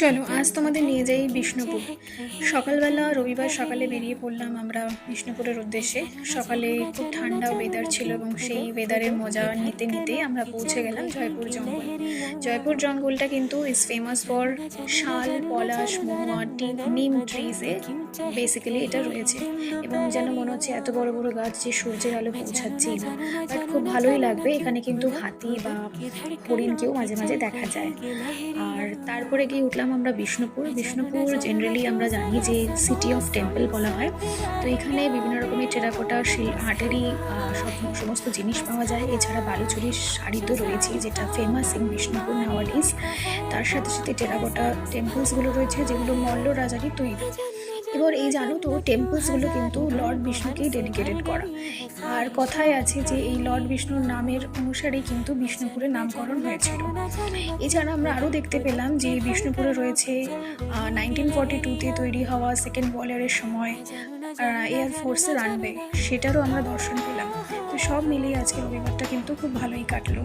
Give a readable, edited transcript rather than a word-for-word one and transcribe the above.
চলো আজ তোমাদের নিয়ে যাই বিষ্ণুপুর। সকালবেলা রবিবার সকালে বেরিয়ে পড়লাম আমরা বিষ্ণুপুরের উদ্দেশ্যে। সকালে খুব ঠান্ডা ওয়েদার ছিল এবং সেই ওয়েদারের মজা নিতে নিতে আমরা পৌঁছে গেলাম জয়পুর জঙ্গল। জয়পুর জঙ্গলটা কিন্তু ইজ ফেমাস ফর শাল, পলাশ, মহুয়া, নিম ট্রিজে বেসিক্যালি এটা রয়েছে। এবং যেন মনে হচ্ছে এত বড় বড় গাছ যে সূর্যের আলো পৌঁছাচ্ছেই না, বাট খুব ভালোই লাগবে। এখানে কিন্তু হাতি বা হরিণকেও মাঝে মাঝে দেখা যায়। আর তারপরে গিয়ে উঠলাম আমরা বিষ্ণুপুর। বিষ্ণুপুর জেনারেলি আমরা জানি যে সিটি অফ টেম্পল বলা হয়। তো এখানে বিভিন্ন রকমের টেরাকোটা আর্টেরই সমস্ত জিনিস পাওয়া যায়। এছাড়া বালুচুরির শাড়ি তো রয়েছে, যেটা ফেমাস ইন বিষ্ণুপুর নাওয়াডিজ। তার সাথে সাথে টেরাকোটা টেম্পলসগুলো রয়েছে, যেগুলো মল্ল রাজারই তৈরি। এবার এই জানো তো, টেম্পলসগুলো কিন্তু লর্ড বিষ্ণুকেই ডেডিকেটেড করা। আর কথায় আছে যে এই লর্ড বিষ্ণুর নামের অনুসারেই কিন্তু বিষ্ণুপুরের নামকরণ হয়েছিল। এছাড়া আমরা আরও দেখতে পেলাম যে বিষ্ণুপুরে রয়েছে 1942-তে তৈরি হওয়া সেকেন্ড ওয়ার্ল্ড ওয়ারের সময় এয়ারফোর্সের রানওয়ে, সেটারও আমরা দর্শন পেলাম। তো সব মিলিয়ে আজকে রবিবারটা কিন্তু খুব ভালোই কাটলো।